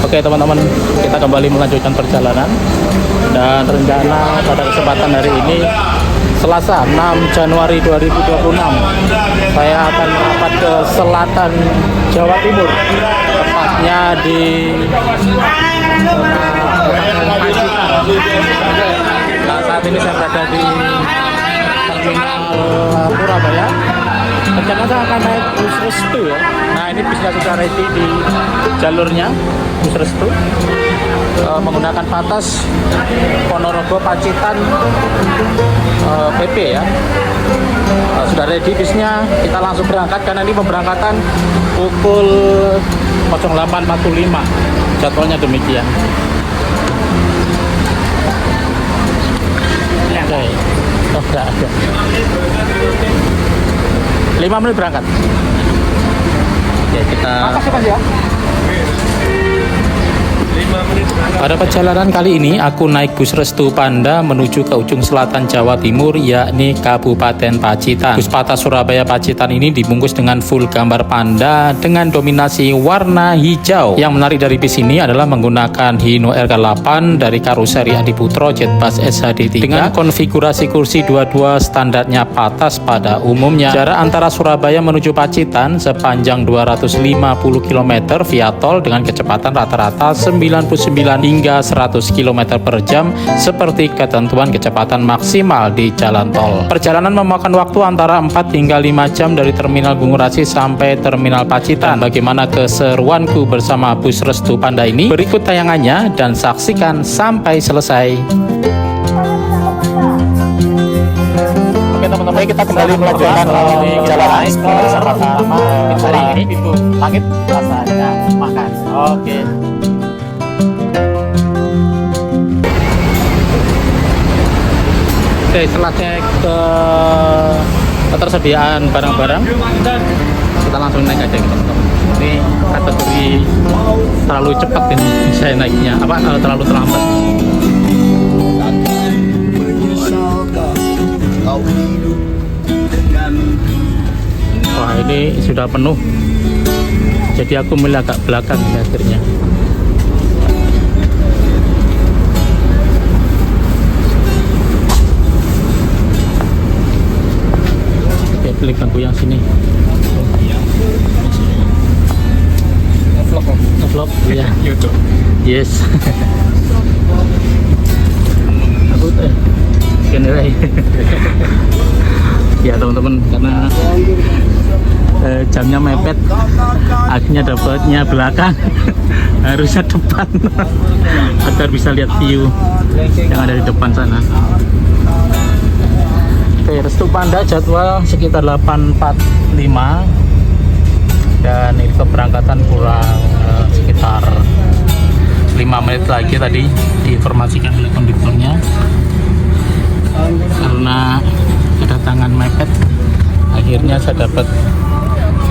Oke teman-teman, kita kembali melanjutkan perjalanan. Dan rencana pada kesempatan hari ini Selasa 6 Januari 2026 saya akan merapat ke selatan Jawa Timur, tepatnya di Nah, saat ini saya berada di terminal Surabaya. Rencana saya akan naik bus Restu ya. Nah, ini bisnya sudah ready di jalurnya bus Restu, menggunakan Patas Ponorogo Pacitan PP ya. Sudah ready bisnya, kita langsung berangkat karena ini pemberangkatan pukul 08.45, jadwalnya demikian. Oke, udah ada 5 menit berangkat. Oke, kita pada perjalanan kali ini aku naik bus Restu Panda menuju ke ujung selatan Jawa Timur, yakni Kabupaten Pacitan. Bus Patas Surabaya Pacitan ini dibungkus dengan full gambar panda dengan dominasi warna hijau. Yang menarik dari bis ini adalah menggunakan Hino RK8 dari karoseri Adiputro Jetbus SHD3 dengan konfigurasi kursi 22 standarnya Patas pada umumnya. Jarak antara Surabaya menuju Pacitan sepanjang 250 km via tol dengan kecepatan rata-rata 99 hingga 100 km per jam seperti ketentuan kecepatan maksimal di jalan tol. Perjalanan memakan waktu antara 4 hingga 5 jam dari Terminal Bungurasi sampai Terminal Pacitan. Bagaimana keseruanku bersama bus Restu Panda ini? Berikut tayangannya dan saksikan sampai selesai. Oke teman-teman, kita kembali melanjutkan perjalanan pertama hari ini. Itu langit rasanya makan. Oke. Oke, setelah cek ke ketersediaan barang-barang, kita langsung naik aja teman-teman. Ini kategori terlalu cepat ini saya naiknya, terlalu terlambat. Wah, ini sudah penuh, jadi aku milih agak belakang ini akhirnya. Klik aku yang sini. Vlog ya. YouTube. Yes. Aku generai. Ya teman-teman, karena jamnya mepet, akhirnya dapatnya belakang. Harusnya depan agar bisa lihat view yang ada di depan sana. Oke, Restu Panda jadwal sekitar 8.45 dan ini keberangkatan kurang sekitar 5 menit lagi tadi diinformasikan oleh konduktornya. Karena kedatangan mepet, akhirnya saya dapat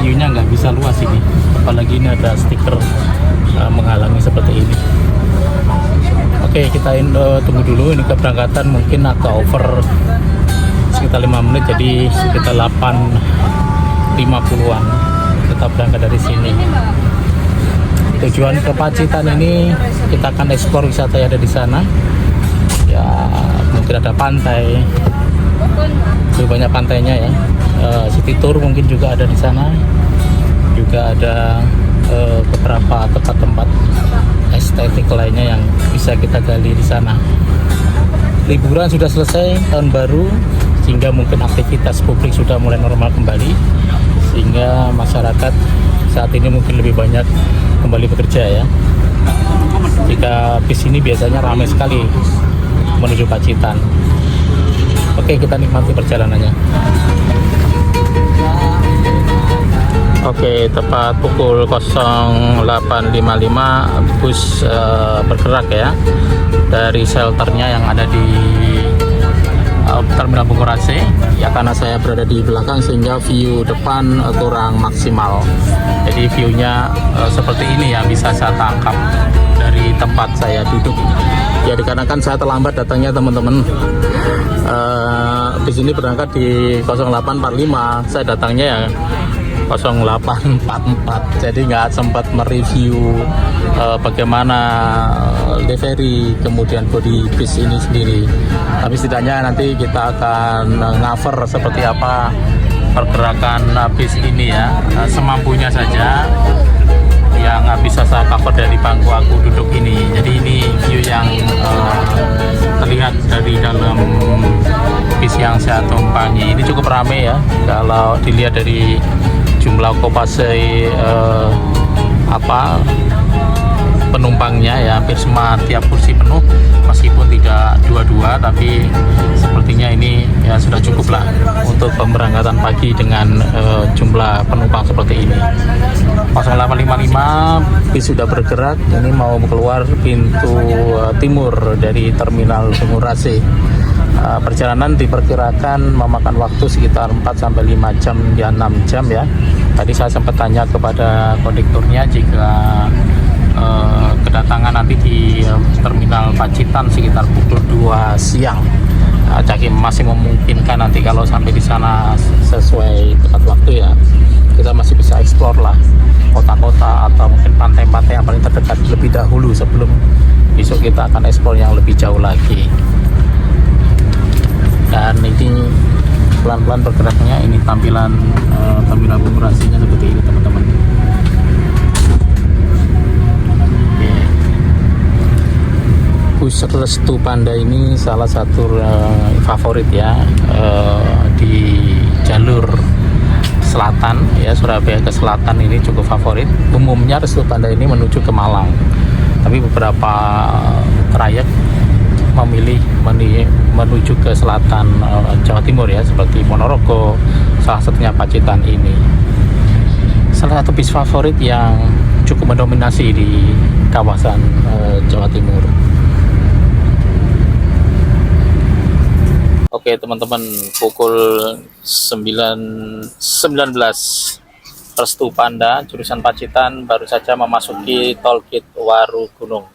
view-nya nggak bisa luas ini, apalagi ini ada stiker menghalangi seperti ini. Oke, kita tunggu dulu, ini keberangkatan mungkin agak over sekitar 5 menit, jadi sekitar 8.50-an kita berangkat dari sini. Tujuan ke Pacitan ini kita akan eksplor wisata yang ada di sana ya, mungkin ada pantai, lebih banyak pantainya ya. City tour mungkin juga ada di sana, juga ada beberapa tempat-tempat estetik lainnya yang bisa kita gali di sana. Liburan sudah selesai, tahun baru, sehingga mungkin aktivitas publik sudah mulai normal kembali, sehingga masyarakat saat ini mungkin lebih banyak kembali bekerja ya. Jika bis ini biasanya ramai sekali menuju Pacitan. Oke, kita nikmati perjalanannya. Oke, tepat pukul 08.55 bus bergerak ya dari shelternya yang ada di Terminal Bungurasi ya, karena saya berada di belakang sehingga view depan kurang maksimal. Jadi view-nya seperti ini ya, bisa saya tangkap dari tempat saya duduk ya, dikarenakan saya terlambat datangnya teman-teman. Di sini berangkat di 08.45, saya datangnya ya 0844. Jadi nggak sempat mereview bagaimana livery kemudian body bis ini sendiri. Tapi setidaknya nanti kita akan cover seperti apa pergerakan bis ini ya, semampunya saja yang bisa saya cover dari bangku aku duduk ini. Jadi ini view yang terlihat dari dalam bis yang saya tumpangi. Ini cukup ramai ya, kalau dilihat dari jumlah okupasi penumpangnya ya, hampir semua tiap kursi penuh, meskipun tidak dua-dua, tapi sepertinya ini ya sudah cukup lah untuk pemberangkatan pagi dengan jumlah penumpang seperti ini. 0855 bis sudah bergerak, ini mau keluar pintu timur dari terminal Bungurasi. Perjalanan diperkirakan memakan waktu sekitar 4-5 jam ya, 6 jam ya. Tadi saya sempat tanya kepada kondekturnya jika kedatangan nanti di terminal Pacitan sekitar pukul 2 siang. Jadi masih memungkinkan nanti kalau sampai di sana sesuai tepat waktu ya, kita masih bisa explore lah kota-kota atau mungkin pantai-pantai yang paling terdekat lebih dahulu sebelum besok kita akan explore yang lebih jauh lagi. Dan ini pelan-pelan bergeraknya, ini tampilan terminal Bungurasinya seperti ini teman-teman. Bus Restu Panda ini salah satu favorit ya di jalur selatan ya, Surabaya ke selatan ini cukup favorit. Umumnya Restu Panda ini menuju ke Malang, tapi beberapa trayek memilih menuju ke selatan Jawa Timur ya, seperti Ponorogo, salah satunya Pacitan ini. Salah satu bis favorit yang cukup mendominasi di kawasan Jawa Timur. Oke teman-teman, pukul 19 Restu Panda jurusan Pacitan baru saja memasuki tol gate Waru Gunung.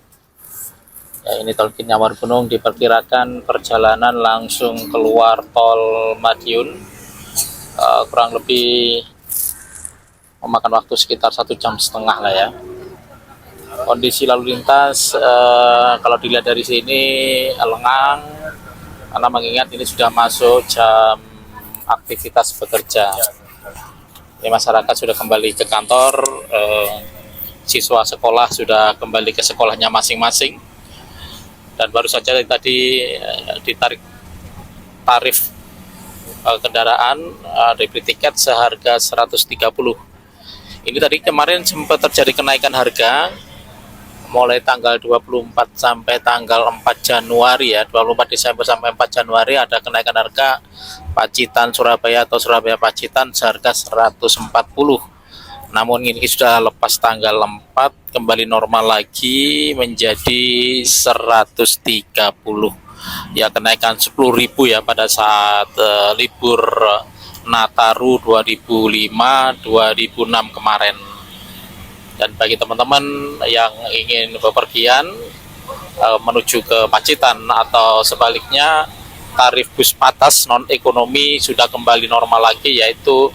Ya, ini tol gate Waru Gunung, diperkirakan perjalanan langsung keluar tol Madiun kurang lebih memakan waktu sekitar 1,5 jam lah ya. Kondisi lalu lintas kalau dilihat dari sini lengang, karena mengingat ini sudah masuk jam aktivitas bekerja. Ini masyarakat sudah kembali ke kantor, siswa sekolah sudah kembali ke sekolahnya masing-masing, dan baru saja tadi ditarik tarif kendaraan dibeli tiket seharga 130. Ini tadi kemarin sempat terjadi kenaikan harga mulai tanggal 24 sampai tanggal 4 Januari ya, 24 Desember sampai 4 Januari ada kenaikan harga Pacitan Surabaya atau Surabaya Pacitan seharga 140. Namun ini sudah lepas tanggal 4 kembali normal lagi menjadi 130. Ya, kenaikan 10.000 ya pada saat libur Nataru 2005 2006 kemarin. Dan bagi teman-teman yang ingin bepergian menuju ke Pacitan atau sebaliknya, tarif bus patas non ekonomi sudah kembali normal lagi, yaitu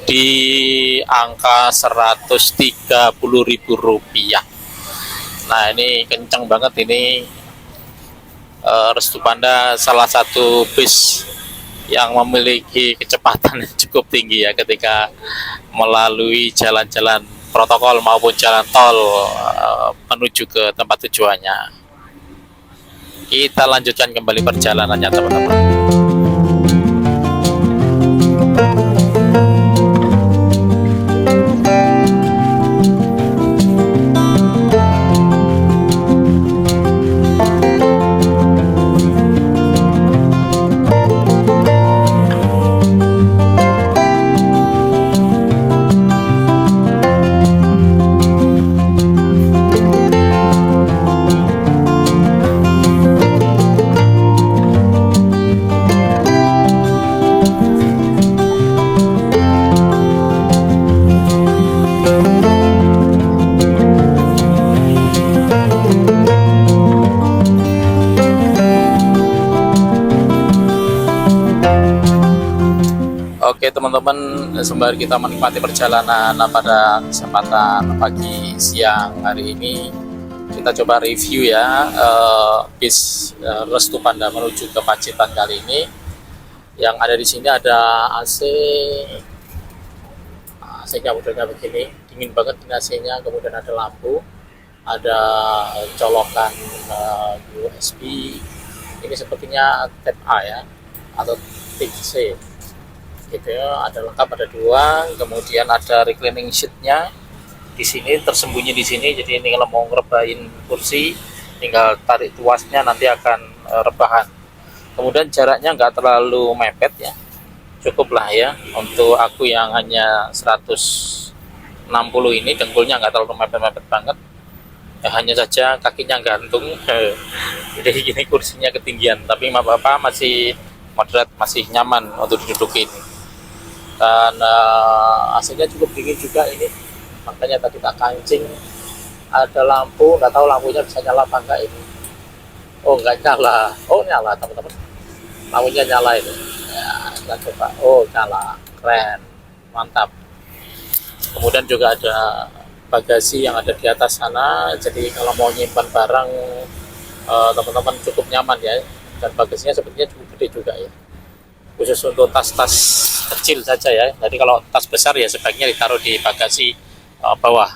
di angka Rp130.000. Nah ini kencang banget ini. Restu Panda salah satu bis yang memiliki kecepatan yang cukup tinggi ya ketika melalui jalan-jalan protokol maupun jalan tol menuju ke tempat tujuannya. Kita lanjutkan kembali perjalanannya teman-teman. teman-teman, sembari kita menikmati perjalanan pada kesempatan pagi siang hari ini, kita coba review ya bis Restu Panda menuju ke Pacitan kali ini. Yang ada di sini ada AC-nya modelnya begini, dingin banget ini AC-nya. Kemudian ada lampu, ada colokan USB. Ini sepertinya Type A ya, atau Type C gitu ya. Ada lengkap, ada dua. Kemudian ada reclining seat-nya di sini, tersembunyi di sini. Jadi ini kalau mau ngerebahin kursi tinggal tarik tuasnya, nanti akan rebahan. Kemudian jaraknya nggak terlalu mepet ya, cukup lah ya untuk aku yang hanya 160 ini. Dengkulnya nggak terlalu mepet-mepet banget ya, hanya saja kakinya gantung. Jadi gini kursinya ketinggian, tapi bapak masih moderat, masih nyaman untuk didudukin. Dan AC-nya cukup dingin juga ini, makanya tadi tak kancing. Ada lampu, nggak tahu lampunya bisa nyala apa enggak ini. Oh nggak nyala, oh nyala teman-teman, lampunya nyala ini ya. Kita coba, oh nyala, keren, mantap. Kemudian juga ada bagasi yang ada di atas sana, jadi kalau mau nyimpan barang teman-teman cukup nyaman ya. Dan bagasinya sepertinya cukup gede juga ya, khusus untuk tas-tas kecil saja ya. Jadi kalau tas besar ya sebaiknya ditaruh di bagasi bawah.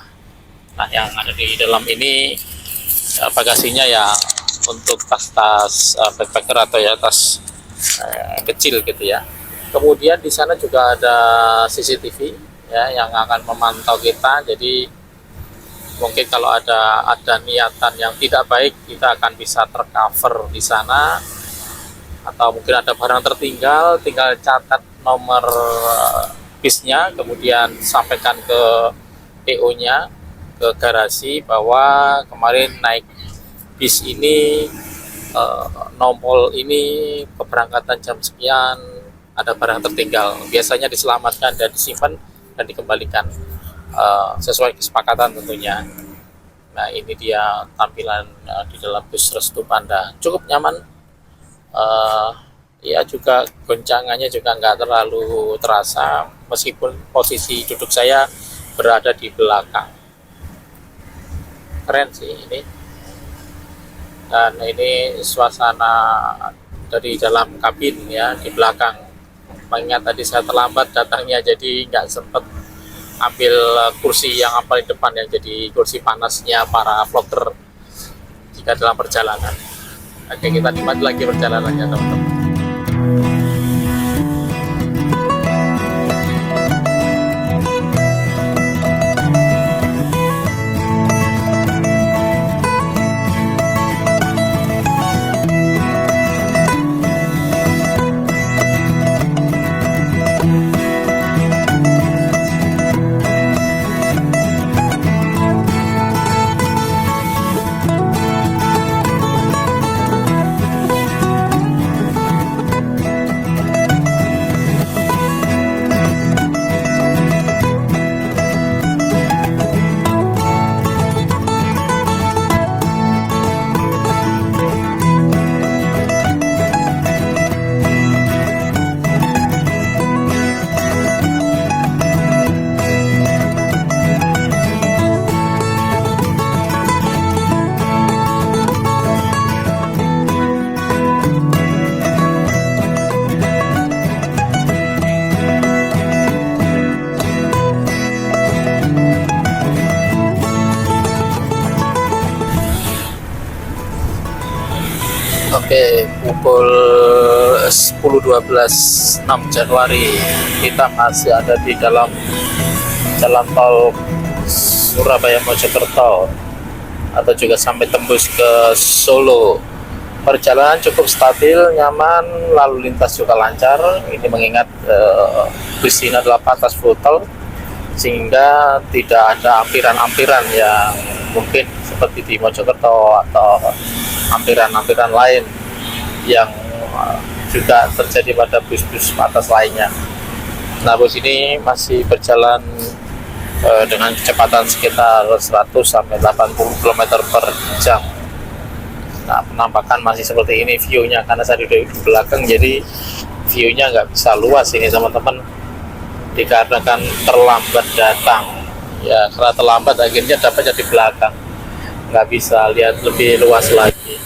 Nah yang ada di dalam ini bagasinya ya untuk tas-tas backpacker atau ya tas kecil gitu ya. Kemudian di sana juga ada CCTV ya yang akan memantau kita. Jadi mungkin kalau ada niatan yang tidak baik, kita akan bisa tercover di sana. Atau mungkin ada barang tertinggal, tinggal catat nomor bisnya, kemudian sampaikan ke PO-nya, ke garasi, bahwa kemarin naik bis ini, nomor ini, keberangkatan jam sekian, ada barang tertinggal. Biasanya diselamatkan dan disimpan dan dikembalikan sesuai kesepakatan tentunya. Nah ini dia tampilan di dalam bus Restu Panda, cukup nyaman. Ya juga goncangannya juga nggak terlalu terasa, meskipun posisi duduk saya berada di belakang. Keren sih ini. Dan ini suasana dari dalam kabin ya, di belakang. Mengingat tadi saya terlambat datangnya, jadi nggak sempat ambil kursi yang paling depan yang jadi kursi panasnya para vlogger jika dalam perjalanan. Oke, kita nikmati lagi perjalanannya teman-teman. Oke, pukul 10.12 6 Januari, kita masih ada di dalam jalan tol Surabaya Mojokerto, atau juga sampai tembus ke Solo. Perjalanan cukup stabil, nyaman, lalu lintas juga lancar. Ini mengingat bus ini adalah patas full, sehingga tidak ada ampiran-ampiran yang mungkin seperti di Mojokerto atau ampiran-ampiran lain yang juga terjadi pada bus-bus atas lainnya. Nah bus ini masih berjalan dengan kecepatan sekitar 100 sampai 80 km per jam. Nah penampakan masih seperti ini view-nya, karena saya duduk di belakang jadi view-nya nggak bisa luas ini teman-teman. dikarenakan terlambat datang. Ya, karena terlambat akhirnya dapatnya di belakang, nggak bisa lihat lebih luas lagi.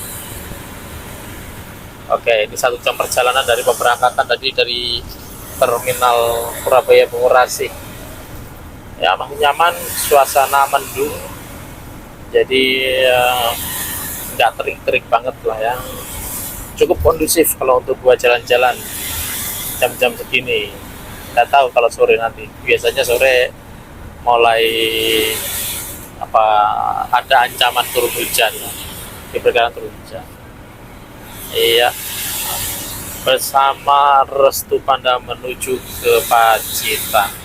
Oke, ini 1 jam perjalanan dari pemberangkatan tadi dari terminal Surabaya Bungurasi. Ya, masih nyaman, suasana mendung, jadi nggak terik-terik banget lah ya, cukup kondusif kalau untuk buat jalan-jalan jam-jam segini. Nggak tahu kalau sore nanti, biasanya sore mulai ada ancaman turun hujan, diperkirakan turun hujan. Iya, bersama Restu Panda menuju ke Pacitan.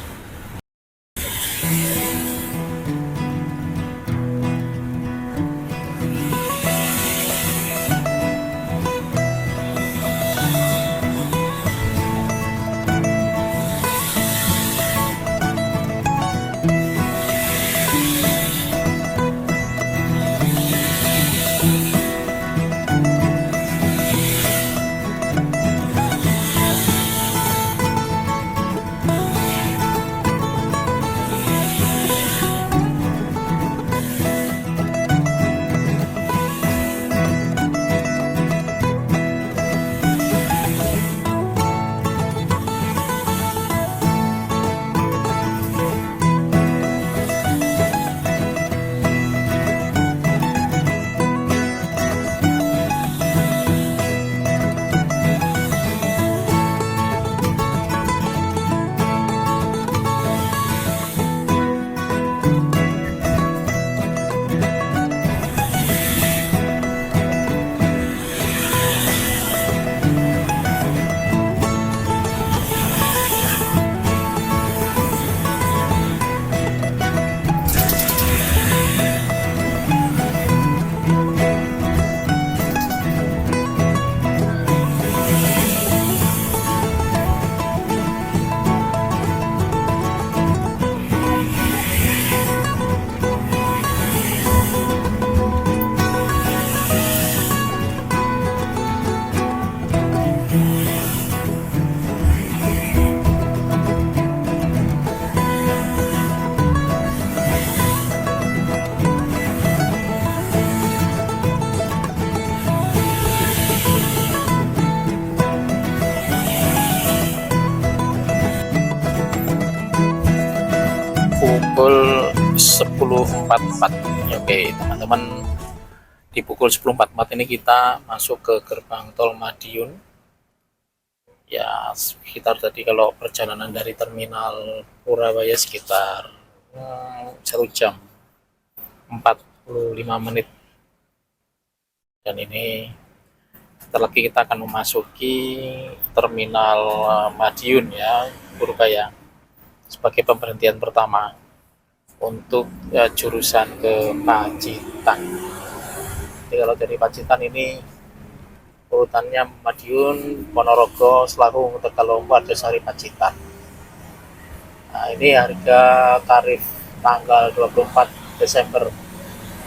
Pukul 10.44. Oke teman-teman, di pukul 10.44 ini kita masuk ke gerbang tol Madiun. Ya, sekitar tadi kalau perjalanan dari terminal Surabaya sekitar 1 jam 45 menit. Dan ini setelah lagi kita akan memasuki terminal Madiun ya, Surabaya, sebagai pemberhentian pertama untuk jurusan ke Pacitan. Jadi kalau dari Pacitan ini urutannya Madiun, Ponorogo, Selawung, Tegalombo, Arjosari, Pacitan. Nah, ini harga tarif tanggal 24 Desember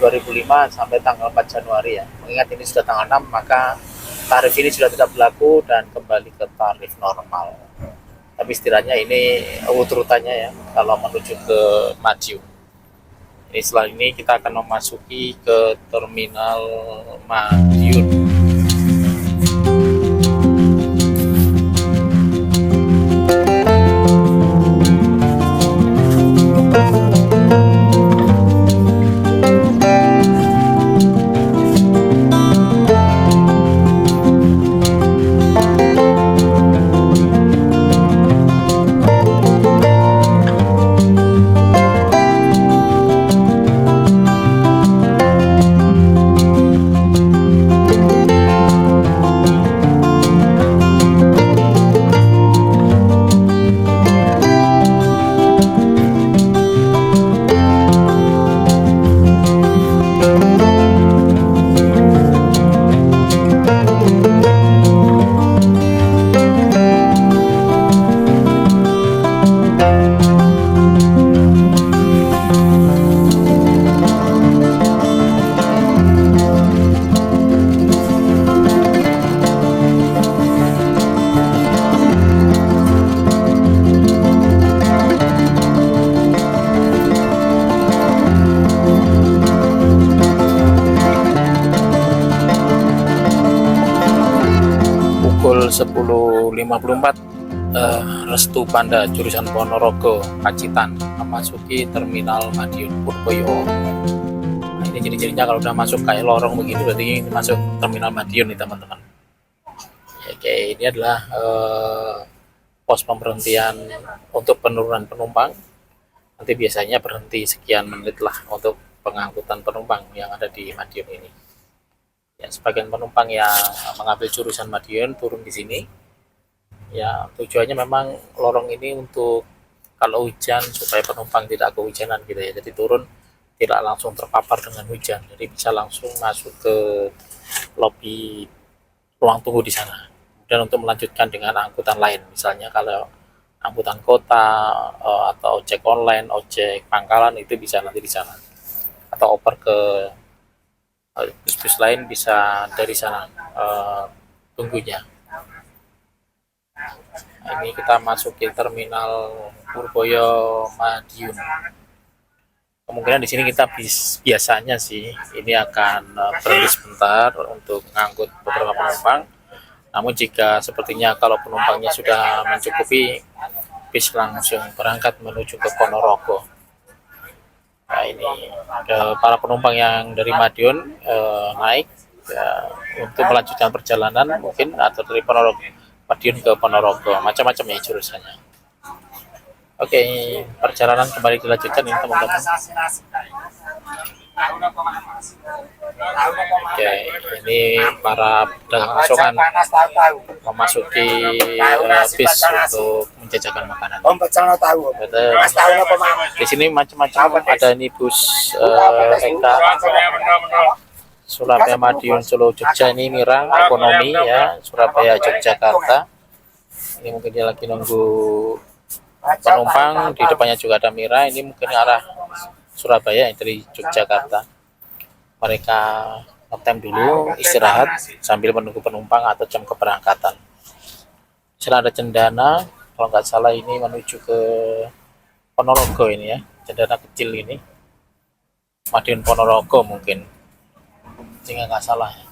2005 sampai tanggal 4 Januari ya. Mengingat ini sudah tanggal 6, maka tarif ini sudah tidak berlaku dan kembali ke tarif normal. Tapi setidaknya ini urutannya ya kalau menuju ke Madiun. Ini setelah ini kita akan memasuki ke terminal Madiun. pukul 10.54 Restu Panda jurusan Ponorogo Pacitan memasuki terminal Madiun Purboyo. Nah, ini ciri-cirinya kalau udah masuk kayak lorong begitu berarti ini masuk terminal Madiun nih teman-teman. Oke, ini adalah pos pemberhentian untuk penurunan penumpang. Nanti biasanya berhenti sekian menit lah untuk pengangkutan penumpang yang ada di Madiun ini. Ya, sebagian penumpang yang mengambil jurusan Madiun turun di sini. Ya, tujuannya memang lorong ini untuk kalau hujan supaya penumpang tidak kehujanan gitu ya. Jadi turun tidak langsung terpapar dengan hujan. Jadi bisa langsung masuk ke lobi ruang tunggu di sana. Dan untuk melanjutkan dengan angkutan lain, misalnya kalau angkutan kota atau ojek online, ojek pangkalan itu bisa nanti di sana. Atau oper ke bus-bus lain bisa dari sana tunggunya. Nah, ini kita masuki terminal Purboyo Madiun. Kemungkinan di sini kita biasanya sih ini akan berhenti sebentar untuk mengangkut beberapa penumpang. Namun jika sepertinya kalau penumpangnya sudah mencukupi, bis langsung berangkat menuju ke Ponorogo. Nah, ini para penumpang yang dari Madiun naik untuk melanjutkan perjalanan mungkin atau dari Ponorogo Madiun ke Ponorogo, macam-macam ya jurusannya. Oke, perjalanan kembali dilanjutkan ini teman-teman. Oke, ini para pedagang asongan memasuki bis untuk menjajakan makanan. Di sini macam-macam, ada ini bus Eka Surabaya Madiun Solo Jogja, ini Mira ekonomi ya, Surabaya Yogyakarta. Ini mungkin dia lagi nunggu penumpang, di depannya juga ada Mira, ini mungkin arah Surabaya dari Yogyakarta. Mereka ngetem dulu, istirahat sambil menunggu penumpang atau jam keberangkatan. Di ada Cendana, kalau nggak salah ini menuju ke Ponorogo ini ya, Cendana kecil ini, Madiun Ponorogo mungkin. Jika nggak salah ya.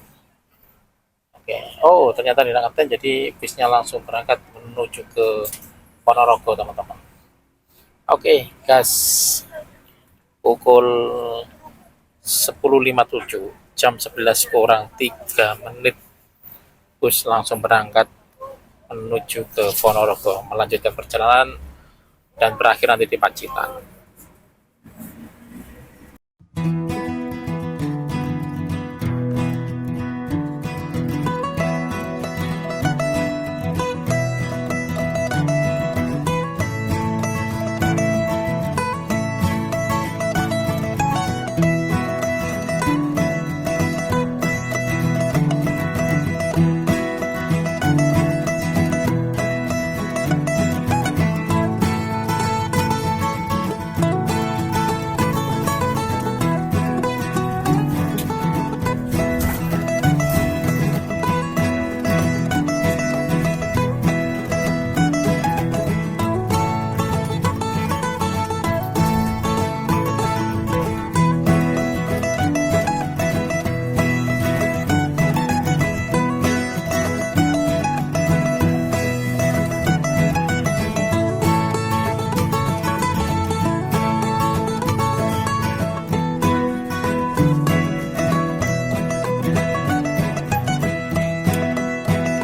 Oke. Oh, ternyata tidak ngetem, jadi bisnya langsung berangkat menuju ke Ponorogo teman-teman. Oke, gas. Pukul 10.57, jam 11 kurang 3 menit bus langsung berangkat menuju ke Ponorogo, melanjutkan perjalanan dan berakhir nanti di Pacitan.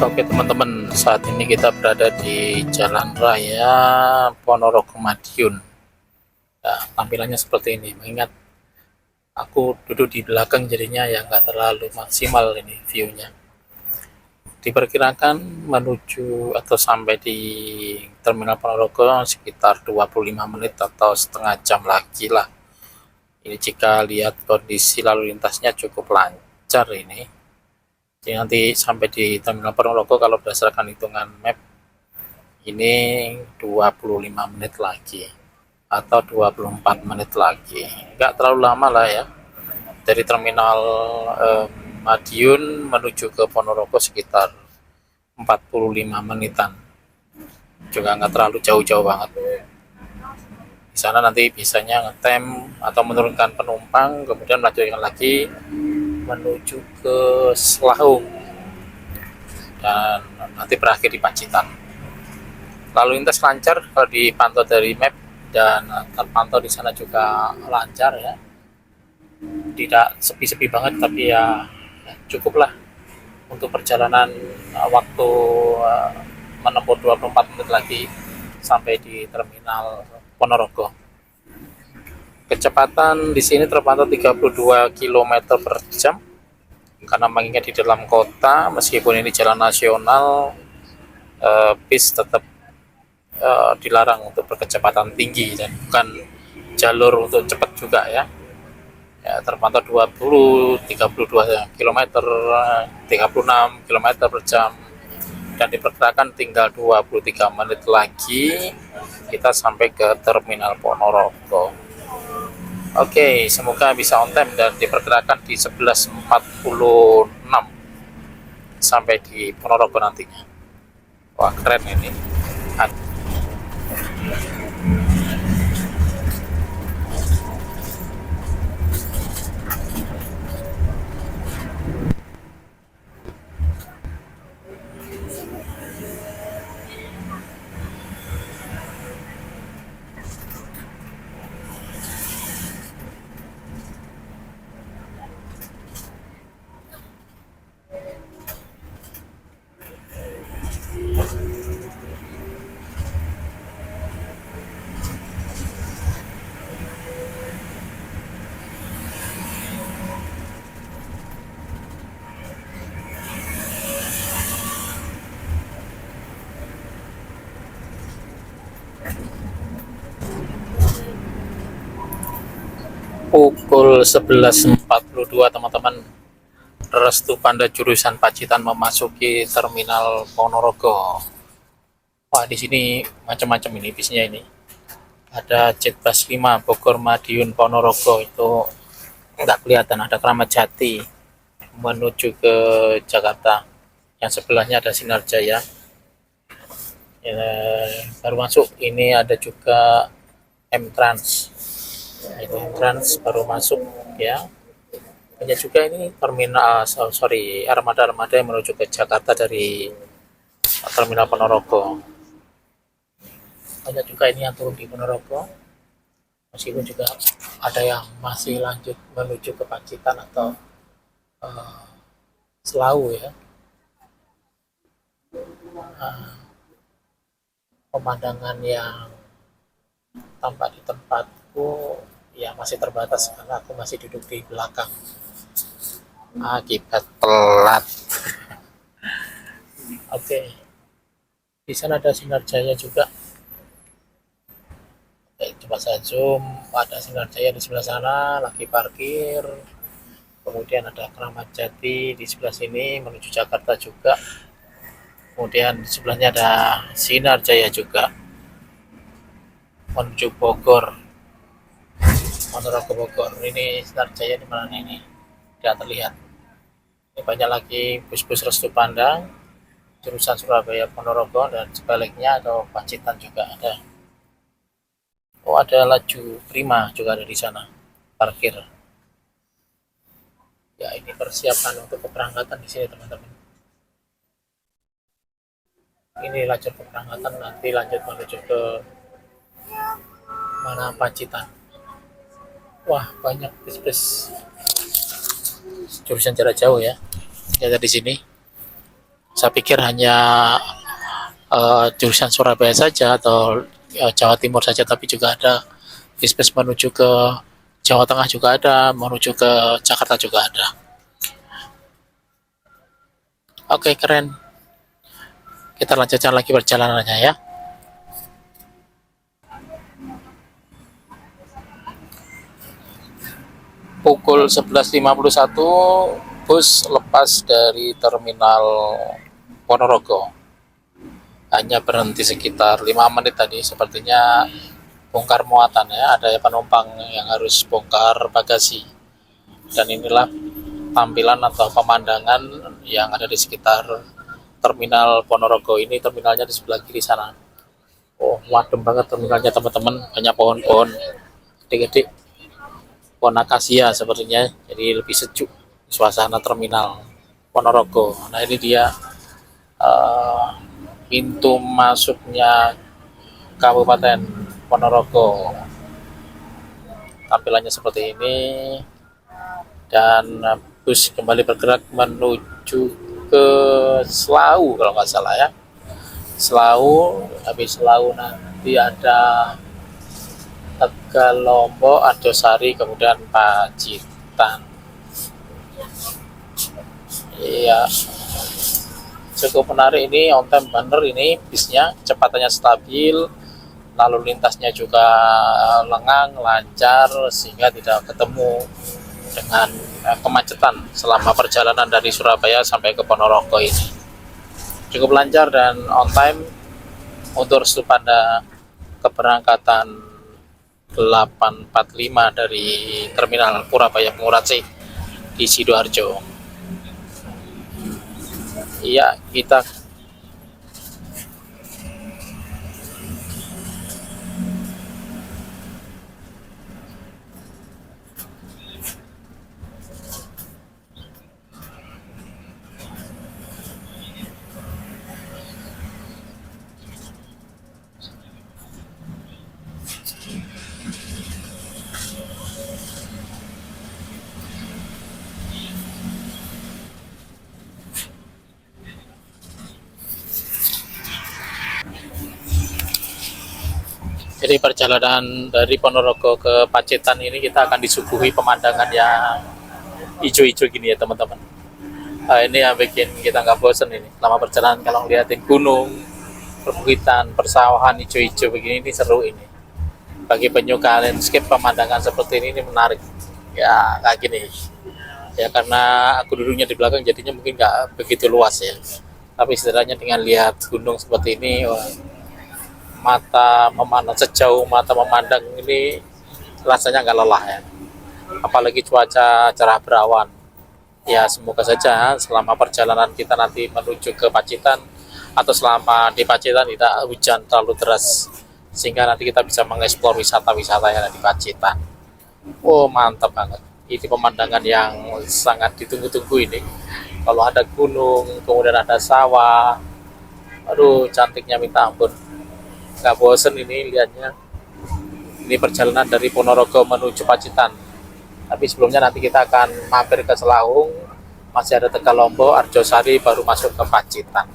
Oke teman-teman, saat ini kita berada di Jalan Raya Ponorogo Madiun. Nah, tampilannya seperti ini, mengingat aku duduk di belakang jadinya ya nggak terlalu maksimal ini view-nya. Diperkirakan menuju atau sampai di Terminal Ponorogo sekitar 25 menit atau setengah jam lagi lah. Ini jika lihat kondisi lalu lintasnya cukup lancar ini. Jadi nanti sampai di Terminal Ponorogo kalau berdasarkan hitungan map ini 25 menit lagi atau 24 menit lagi, nggak terlalu lama lah ya. Dari Terminal Madiun menuju ke Ponorogo sekitar 45 menitan, juga nggak terlalu jauh-jauh banget. Di sana nanti biasanya ngetem atau menurunkan penumpang, kemudian melanjutkan lagi menuju ke Selahung dan nanti berakhir di Pacitan. Lalu lintas lancar kalau dipantau dari map, dan terpantau di sana juga lancar ya. Tidak sepi-sepi banget, tapi ya cukuplah untuk perjalanan waktu menempuh 24 menit lagi sampai di terminal Ponorogo. Kecepatan di sini terpantau 32 km per jam karena mengingat di dalam kota, meskipun ini jalan nasional, bis tetap dilarang untuk berkecepatan tinggi dan bukan jalur untuk cepat juga ya. Ya, terpantau 20, 32 km, 36 km per jam, dan diperkirakan tinggal 23 menit lagi kita sampai ke terminal Ponorogo. Oke, semoga bisa on time dan diperkirakan di 11.46 sampai di Ponorogo nantinya. Wah, keren ini. Pukul 11.42 teman-teman, Restu Panda jurusan Pacitan memasuki terminal Ponorogo. Wah, di sini macam-macam ini bisnya ini. Ada Jet Bus 5 Bogor Madiun Ponorogo, itu nggak kelihatan. Ada Kramat Jati menuju ke Jakarta. Yang sebelahnya ada Sinar Jaya. Ya, baru masuk. Ini ada juga M-Trans. Itu M-Trans baru masuk ya. Banyak juga ini terminal, armada-armada yang menuju ke Jakarta dari terminal Ponorogo. Banyak juga ini yang turun di Ponorogo, meskipun juga ada yang masih lanjut menuju ke Pacitan atau Selau ya. Pemandangan yang tampak di tempatku ya masih terbatas karena aku masih duduk di belakang akibat telat. Oke, di sana ada Sinar Jaya juga. Oke, coba saya zoom. Ada Sinar Jaya di sebelah sana lagi parkir. Kemudian ada Kramat Jati di sebelah sini menuju Jakarta juga. Kemudian di sebelahnya ada Sinar Jaya juga menuju Bogor, Ponorogo Bogor. Ini Sinar Jaya di mana ini? Tidak terlihat. Ini banyak lagi bus-bus Restu Panda jurusan Surabaya Ponorogo dan sebaliknya, atau Pacitan juga ada. Oh, ada Laju Prima juga ada di sana parkir. Ya, ini persiapan untuk keberangkatan di sini teman-teman. Ini lajur keberangkatan, nanti lanjut menuju ke mana, Pacitan. Wah, banyak bis-bis jurusan jarak jauh ya. Ada di sini. Saya pikir hanya jurusan Surabaya saja atau Jawa Timur saja, tapi juga ada bis-bis menuju ke Jawa Tengah juga ada, menuju ke Jakarta juga ada. Oke, keren. Kita lanjutkan lagi perjalanannya ya. Pukul 11.51 bus lepas dari terminal Ponorogo. Hanya berhenti sekitar 5 menit tadi, sepertinya bongkar muatan ya, ada penumpang yang harus bongkar bagasi. Dan inilah tampilan atau pemandangan yang ada di sekitar terminal Ponorogo ini. Terminalnya di sebelah kiri sana. Oh, adem banget terminalnya teman-teman, banyak pohon-pohon gede-gede, pohon akasia sepertinya, jadi lebih sejuk suasana terminal Ponorogo. Nah, ini dia eh, pintu masuknya Kabupaten Ponorogo. Tampilannya seperti ini, dan bus kembali bergerak menuju ke Selau kalau nggak salah ya. Selau, habis Selau nanti ada Tegalombok, Arjosari, kemudian Pacitan. Iya, cukup menarik ini, on time bener ini bisnya, kecepatannya stabil, lalu lintasnya juga lengang, lancar, sehingga tidak ketemu dengan kemacetan selama perjalanan dari Surabaya sampai ke Ponorogo ini. Cukup lancar dan on time untuk restu pada keberangkatan 845 dari Terminal Purabaya Pengurace di Sidoarjo. Iya, kita jadi perjalanan dari Ponorogo ke Pacitan ini kita akan disuguhi pemandangan yang hijau-hijau gini ya teman-teman. Ini yang bikin kita nggak bosen ini selama perjalanan, kalau ngeliatin gunung, perbukitan, persawahan hijau-hijau begini, ini seru ini. Bagi penyuka landscape, pemandangan seperti ini menarik ya, kayak gini ya, karena aku duduknya di belakang jadinya mungkin nggak begitu luas ya, tapi setidaknya dengan lihat gunung seperti ini, wah, mata memandang, sejauh mata memandang ini rasanya nggak lelah ya, apalagi cuaca cerah berawan ya. Semoga saja selama perjalanan kita nanti menuju ke Pacitan atau selama di Pacitan tidak hujan terlalu deras, sehingga nanti kita bisa mengeksplor wisata-wisata yang ada di Pacitan. Oh, mantap banget, ini pemandangan yang sangat ditunggu-tunggu ini. Kalau ada gunung, kemudian ada sawah, aduh cantiknya minta ampun, nggak bosen ini lihatnya. Ini perjalanan dari Ponorogo menuju Pacitan, tapi sebelumnya nanti kita akan mampir ke Selawung, masih ada Tegalombok, Arjosari, baru masuk ke Pacitan.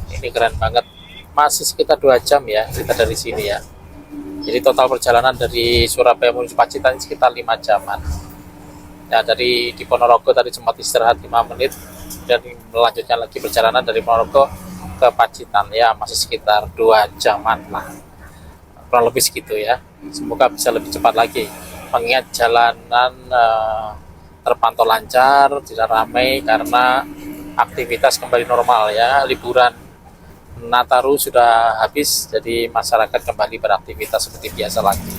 Ini keren banget, masih sekitar 2 jam ya kita dari sini ya. Jadi total perjalanan dari Surabaya menuju Pacitan sekitar 5 jaman ya. Dari di Ponorogo tadi sempat istirahat 5 menit, dan melanjutkan lagi perjalanan dari Ponorogo ke Pacitan ya, masih sekitar 2 jaman lah, kurang lebih segitu ya. Semoga bisa lebih cepat lagi, mengingat jalanan terpantau lancar, tidak ramai karena aktivitas kembali normal ya. Liburan Nataru sudah habis, jadi masyarakat kembali beraktivitas seperti biasa lagi.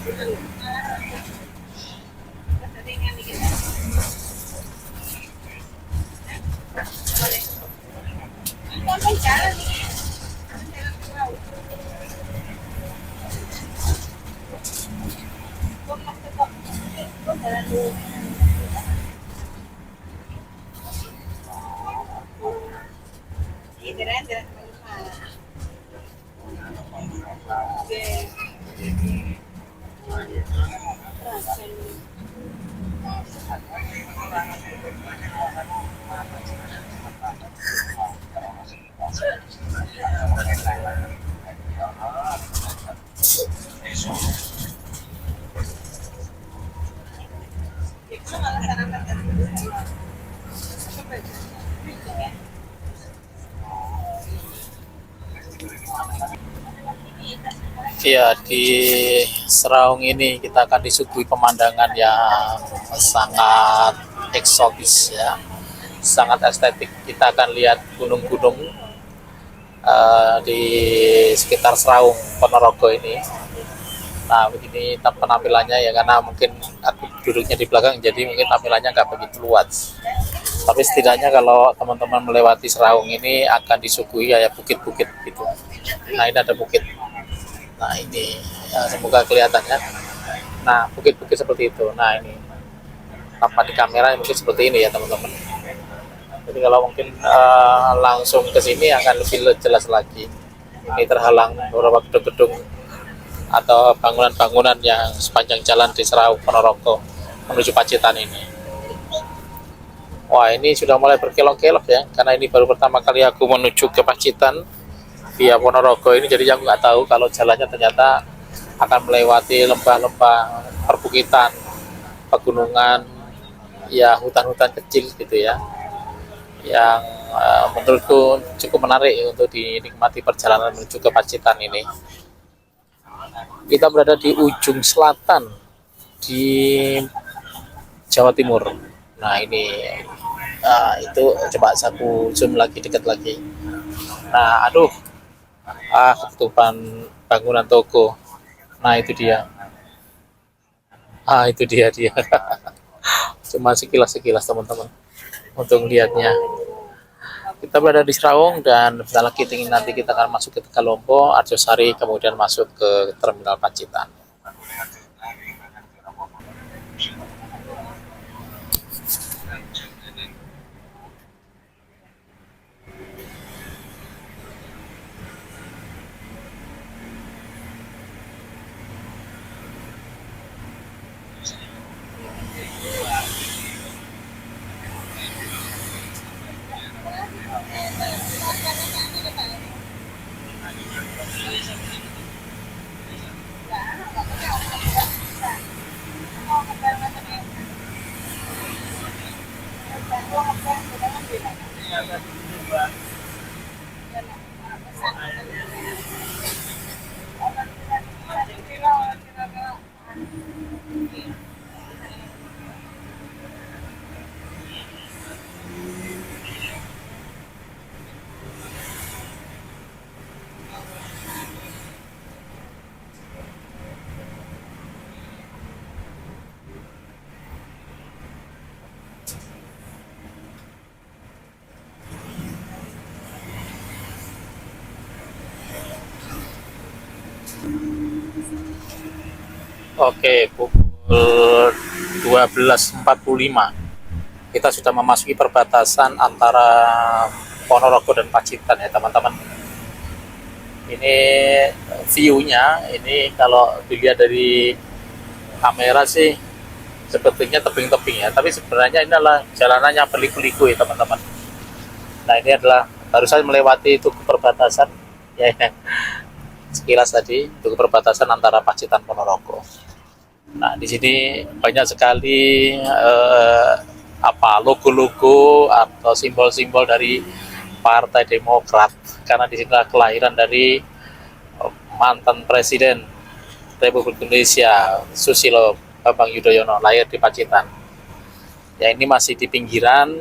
Ya, di Seraung ini kita akan disuguhi pemandangan yang sangat eksotis ya, sangat estetik. Kita akan lihat gunung-gunung di sekitar Seraung Ponorogo ini. Nah, begini penampilannya ya, karena mungkin aku duduknya di belakang, jadi mungkin tampilannya nggak begitu luas. Tapi setidaknya kalau teman-teman melewati Seraung ini akan disuguhi kayak bukit-bukit gitu. Nah, ini ada bukit. Nah, ini ya, semoga kelihatannya. Nah, bukit-bukit seperti itu. Nah, ini tampak di kamera mungkin seperti ini ya teman-teman. Jadi kalau mungkin langsung ke sini akan lebih jelas lagi. Ini terhalang beberapa gedung-gedung atau bangunan-bangunan yang sepanjang jalan di Serau Ponorogo menuju Pacitan ini. Wah, ini sudah mulai berkelok-kelok ya, karena ini baru pertama kali aku menuju ke Pacitan via Ponorogo ini, jadi aku nggak tahu kalau jalannya ternyata akan melewati lembah-lembah, perbukitan, pegunungan, ya hutan-hutan kecil gitu ya, yang menurutku cukup menarik untuk dinikmati perjalanan menuju ke Pacitan ini. Kita berada di ujung selatan di Jawa Timur. Nah ini itu coba aku zoom lagi, dekat lagi. Nah aduh, ketutupan bangunan toko. Nah itu dia. Itu dia. Cuma sekilas teman-teman untuk lihatnya. Kita berada di Serawong dan bentar lagi nanti kita akan masuk ke Tegalompo, Arjosari, kemudian masuk ke Terminal Pacitan. Oke, pukul 12.45 kita sudah memasuki perbatasan antara Ponorogo dan Pacitan ya teman-teman. Ini view-nya, ini kalau dilihat dari kamera sih sepertinya tebing-tebing ya, tapi sebenarnya ini adalah jalanannya berliku-liku ya teman-teman. Nah ini adalah baru saja melewati itu perbatasan ya, sekilas tadi itu perbatasan antara Pacitan Ponorogo. Nah di sini banyak sekali logo-logo atau simbol-simbol dari Partai Demokrat, karena di sini kelahiran dari mantan Presiden Republik Indonesia Susilo Bambang Yudhoyono, lahir di Pacitan. Ya ini masih di pinggiran,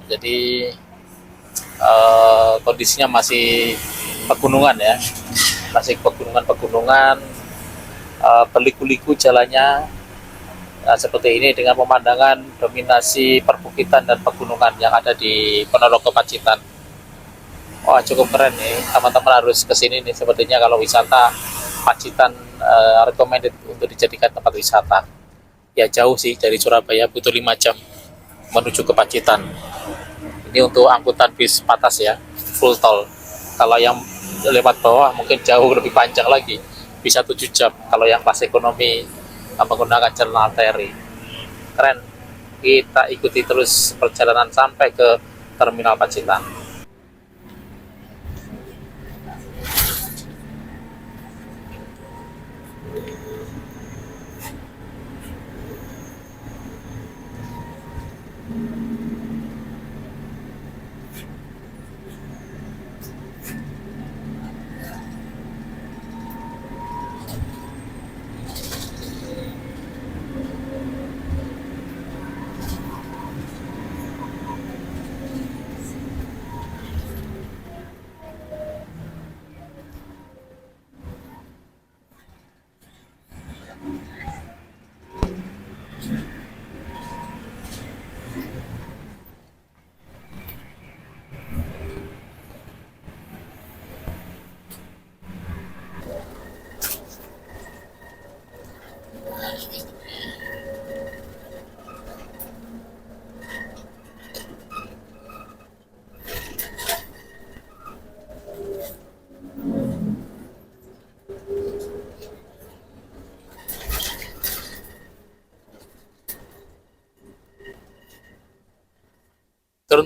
jadi kondisinya masih pegunungan ya, masih pegunungan, berliku-liku jalannya. Nah, seperti ini dengan pemandangan dominasi perbukitan dan pegunungan yang ada di Ponorogo Pacitan. Wah cukup keren nih, teman-teman harus kesini nih, sepertinya kalau wisata Pacitan recommended untuk dijadikan tempat wisata. Ya jauh sih dari Surabaya, butuh 5 jam menuju ke Pacitan. Ini untuk angkutan bis patas ya, full tol. Kalau yang lewat bawah mungkin jauh lebih panjang lagi, bisa 7 jam kalau yang kelas ekonomi menggunakan jalan arteri. Keren. Kita ikuti terus perjalanan sampai ke Terminal Pacitan.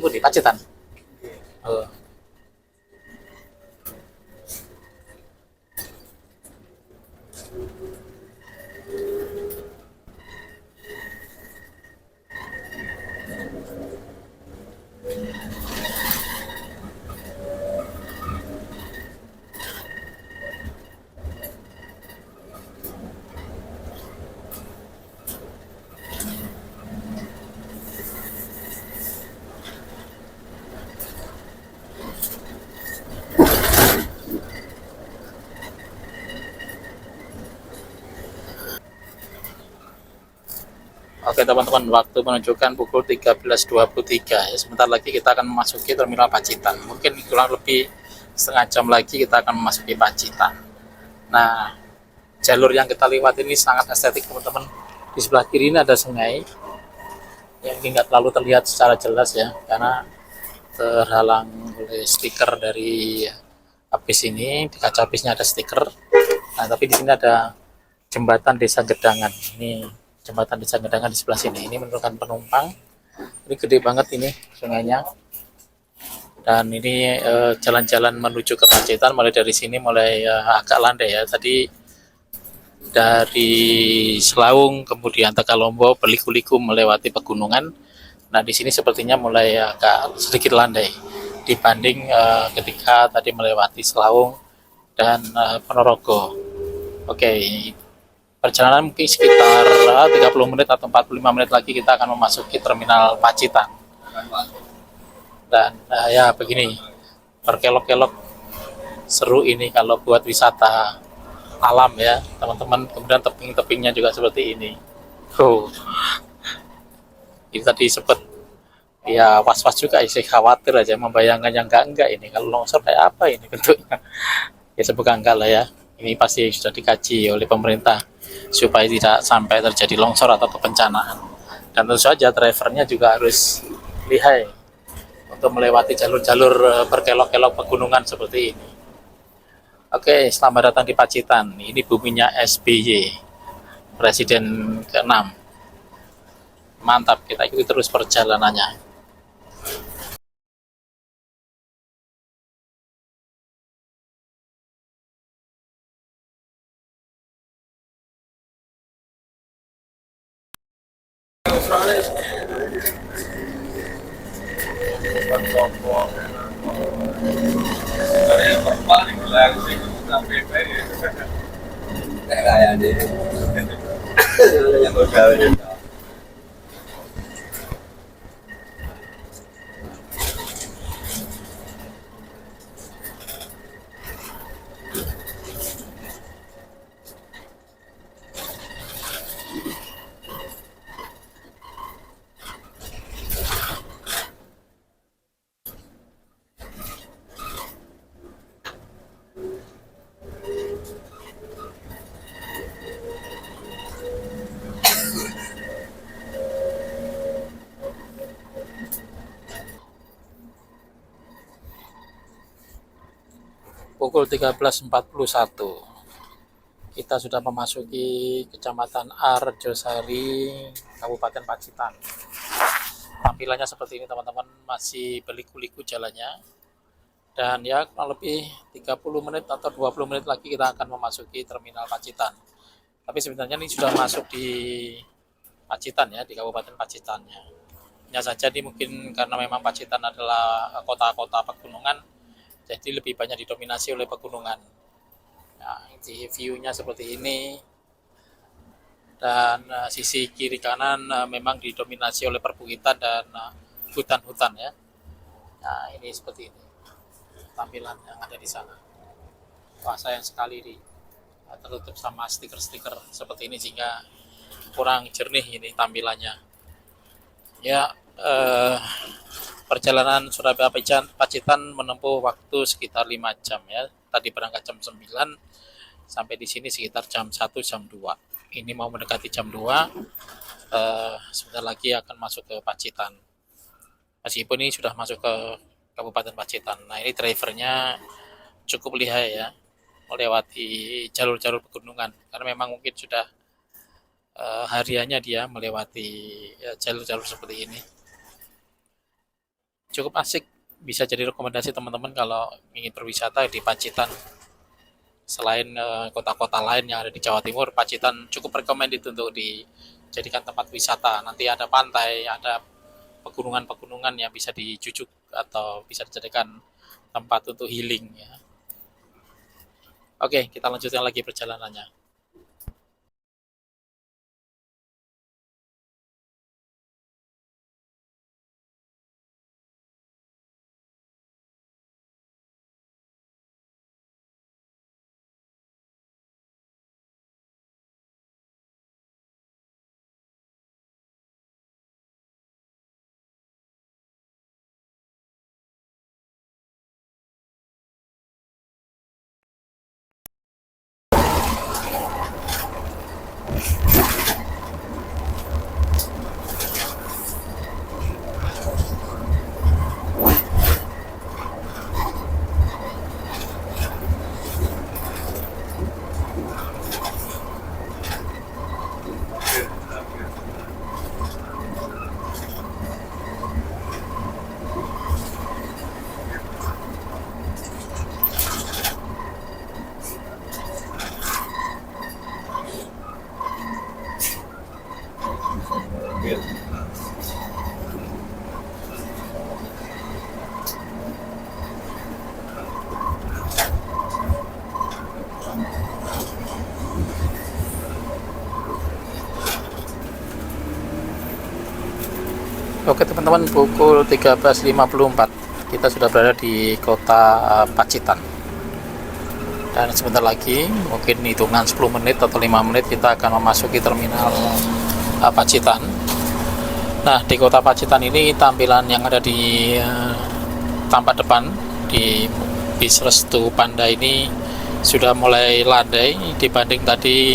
turun di Pacitan. Oh. Oke teman-teman, waktu menunjukkan pukul 13.23 ya. Sebentar lagi kita akan memasuki terminal Pacitan. Mungkin kurang lebih setengah jam lagi kita akan memasuki Pacitan. Nah, jalur yang kita lewati ini sangat estetik teman-teman. Di sebelah kiri ini ada sungai yang nggak terlalu terlihat secara jelas ya, karena terhalang oleh stiker dari habis ini. Di kaca habisnya ada stiker. Nah, tapi di sini ada jembatan Desa Gedangan. Ini jembatan Desa Gedangan di sebelah sini. Ini menurunkan penumpang. Ini gede banget ini sungainya. Dan ini jalan-jalan menuju ke Pacitan mulai dari sini mulai agak landai ya. Tadi dari Selaung kemudian Tegalombo, Beliku-liku melewati pegunungan. Nah, di sini sepertinya mulai agak sedikit landai dibanding ketika tadi melewati Selaung dan Ponorogo. Oke, perjalanan mungkin sekitar 30 menit atau 45 menit lagi kita akan memasuki terminal Pacitan. Dan ya begini, berkelok-kelok seru ini kalau buat wisata alam ya teman-teman. Kemudian tebing-tebingnya juga seperti ini. Ini tadi sempat ya was-was juga, saya khawatir aja membayangkan yang enggak ini kalau longsor kayak apa ini bentuknya. Ya semoga enggak lah ya. Ini pasti sudah dikaji oleh pemerintah supaya tidak sampai terjadi longsor atau kebencanaan. Dan tentu saja drivernya juga harus lihai untuk melewati jalur-jalur berkelok-kelok pegunungan seperti ini. Oke, selamat datang di Pacitan. Ini buminya SBY, Presiden ke-6. Mantap, kita ikuti terus perjalanannya. Pukul 13.41 kita sudah memasuki Kecamatan Arjosari, Kabupaten Pacitan. Tampilannya seperti ini teman-teman, masih beliku-liku jalannya. Dan ya kurang lebih 30 menit atau 20 menit lagi kita akan memasuki terminal Pacitan. Tapi sebenarnya ini sudah masuk di Pacitan ya, di Kabupaten Pacitannya. Hanya saja ini mungkin karena memang Pacitan adalah kota-kota pegunungan, jadi lebih banyak didominasi oleh pegunungan. Nah, di view-nya seperti ini. Dan sisi kiri kanan memang didominasi oleh perbukitan dan hutan-hutan ya. Nah, ini seperti ini tampilan yang ada di sana. Wah, sayang sekali di tertutup sama stiker-stiker seperti ini sehingga kurang jernih ini tampilannya. Ya, perjalanan Surabaya Pacitan menempuh waktu sekitar 5 jam ya. Tadi berangkat jam 9, sampai di sini sekitar jam 1, jam 2. Ini mau mendekati jam 2, sebentar lagi akan masuk ke Pacitan. Meskipun ini sudah masuk ke Kabupaten Pacitan. Nah, ini drivernya cukup lihai ya, melewati jalur-jalur pegunungan. Karena memang mungkin sudah hariannya dia melewati jalur-jalur seperti ini. cukup asik, bisa jadi rekomendasi teman-teman kalau ingin berwisata di Pacitan. Selain kota-kota lain yang ada di Jawa Timur, Pacitan cukup recommended untuk dijadikan tempat wisata. Nanti ada pantai, ada pegunungan-pegunungan yang bisa dijujuk atau bisa dijadikan tempat untuk healing ya. Oke, kita lanjutkan lagi perjalanannya. Oke teman-teman, pukul 13.54 kita sudah berada di kota Pacitan, dan sebentar lagi mungkin hitungan 10 menit atau 5 menit kita akan memasuki terminal Pacitan. Nah, di kota Pacitan ini tampilan yang ada di tampak depan di bis Restu Panda ini sudah mulai landai dibanding tadi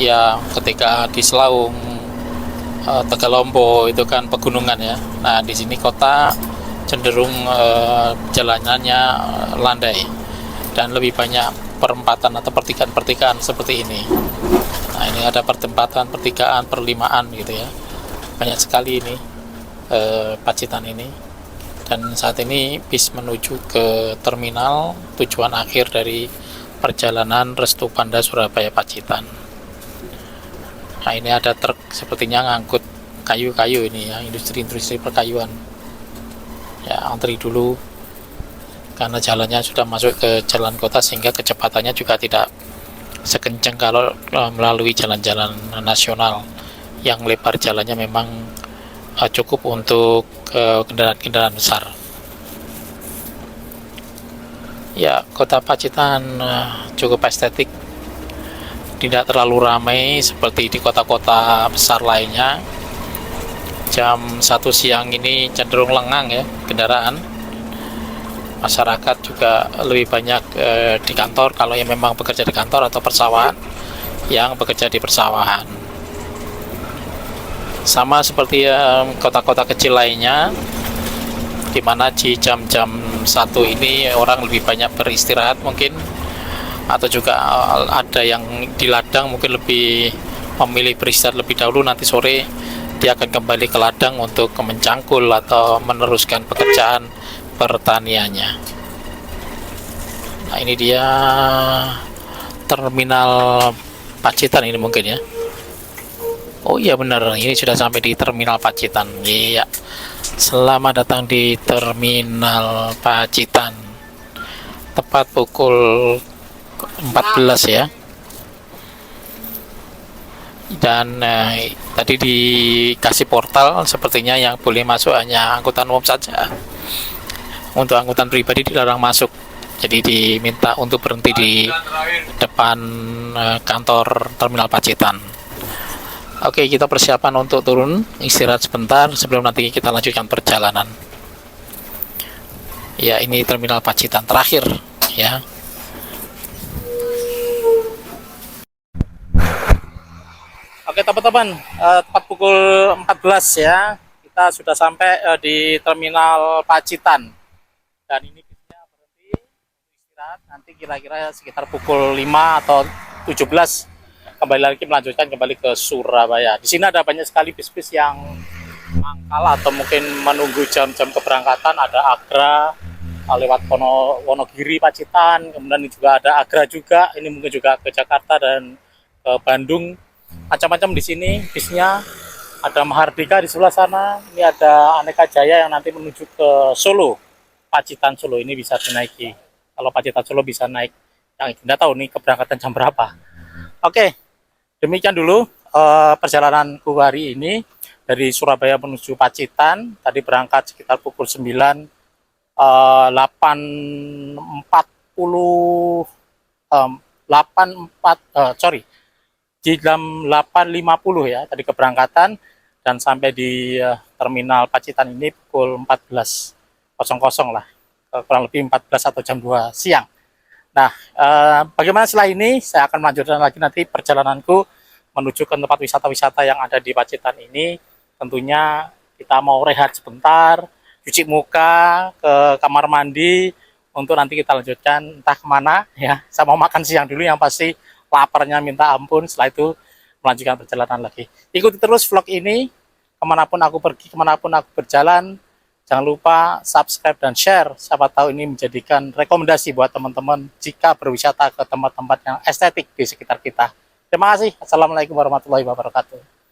ya ketika di Selaung, Tegalombo itu kan pegunungan ya. Nah, di sini kota cenderung jalanannya landai dan lebih banyak perempatan atau pertigaan-pertigaan seperti ini. Nah, ini ada perempatan, pertigaan, perlimaan gitu ya. Banyak sekali ini Pacitan ini. Dan saat ini bis menuju ke terminal tujuan akhir dari perjalanan Restu Panda Surabaya Pacitan. Nah, ini ada truk sepertinya ngangkut kayu-kayu ini ya, industri-industri perkayuan. Ya, antri dulu karena jalannya sudah masuk ke jalan kota sehingga kecepatannya juga tidak sekencang kalau melalui jalan-jalan nasional yang lebar jalannya memang cukup untuk kendaraan-kendaraan besar. Ya, kota Pacitan cukup estetik, tidak terlalu ramai seperti di kota-kota besar lainnya. Jam 1 siang ini cenderung lengang ya kendaraan. Masyarakat juga lebih banyak di kantor kalau yang memang bekerja di kantor, atau persawahan yang bekerja di persawahan. Sama seperti kota-kota kecil lainnya, di mana di jam-jam 1 ini orang lebih banyak beristirahat mungkin, atau juga ada yang di ladang mungkin lebih memilih beristirahat lebih dahulu, nanti sore dia akan kembali ke ladang untuk mencangkul atau meneruskan pekerjaan pertaniannya. Nah, ini dia terminal Pacitan ini mungkin ya. Oh iya benar, ini sudah sampai di terminal Pacitan. Iya, selamat datang di terminal Pacitan. Tepat pukul 14 ya. Dan tadi dikasih portal, sepertinya yang boleh masuk hanya angkutan umum saja. Untuk angkutan pribadi dilarang masuk. Jadi diminta untuk berhenti di depan kantor terminal Pacitan. Oke, kita persiapan untuk turun, istirahat sebentar sebelum nanti kita lanjutkan perjalanan. Ya, ini terminal Pacitan terakhir ya. Oke teman-teman, tepat pukul 14 ya, kita sudah sampai di terminal Pacitan. Dan ini bisnya berhenti istirahat, nanti kira-kira sekitar pukul 5 atau 17 kembali lagi melanjutkan kembali ke Surabaya. Di sini ada banyak sekali bis-bis yang mangkal atau mungkin menunggu jam-jam keberangkatan. Ada Agra lewat Wonogiri Pacitan, kemudian juga ada Agra juga, ini mungkin juga ke Jakarta dan ke Bandung, macam-macam di sini bisnya. Ada Mahardika di sebelah sana, ini ada Aneka Jaya yang nanti menuju ke Solo, Pacitan Solo, ini bisa dinaiki. Kalau Pacitan Solo bisa naik yang tidak tahu nih keberangkatan jam berapa. Oke, demikian dulu perjalananku hari ini dari Surabaya menuju Pacitan. Tadi berangkat sekitar pukul 9, 8.40, 8.50 ya tadi keberangkatan, dan sampai di terminal Pacitan ini pukul 14.00 lah, kurang lebih 14 atau jam 2 siang. Nah, bagaimana setelah ini saya akan melanjutkan lagi nanti perjalananku menuju ke tempat wisata-wisata yang ada di Pacitan ini. Tentunya kita mau rehat sebentar, cuci muka, ke kamar mandi, untuk nanti kita lanjutkan entah kemana ya. Saya mau makan siang dulu, yang pasti laparnya minta ampun. Setelah itu melanjutkan perjalanan lagi. Ikuti terus vlog ini, kemanapun aku pergi, kemanapun aku berjalan. Jangan lupa subscribe dan share, siapa tahu ini menjadikan rekomendasi buat teman-teman jika berwisata ke tempat-tempat yang estetik di sekitar kita. Terima kasih. Assalamualaikum warahmatullahi wabarakatuh.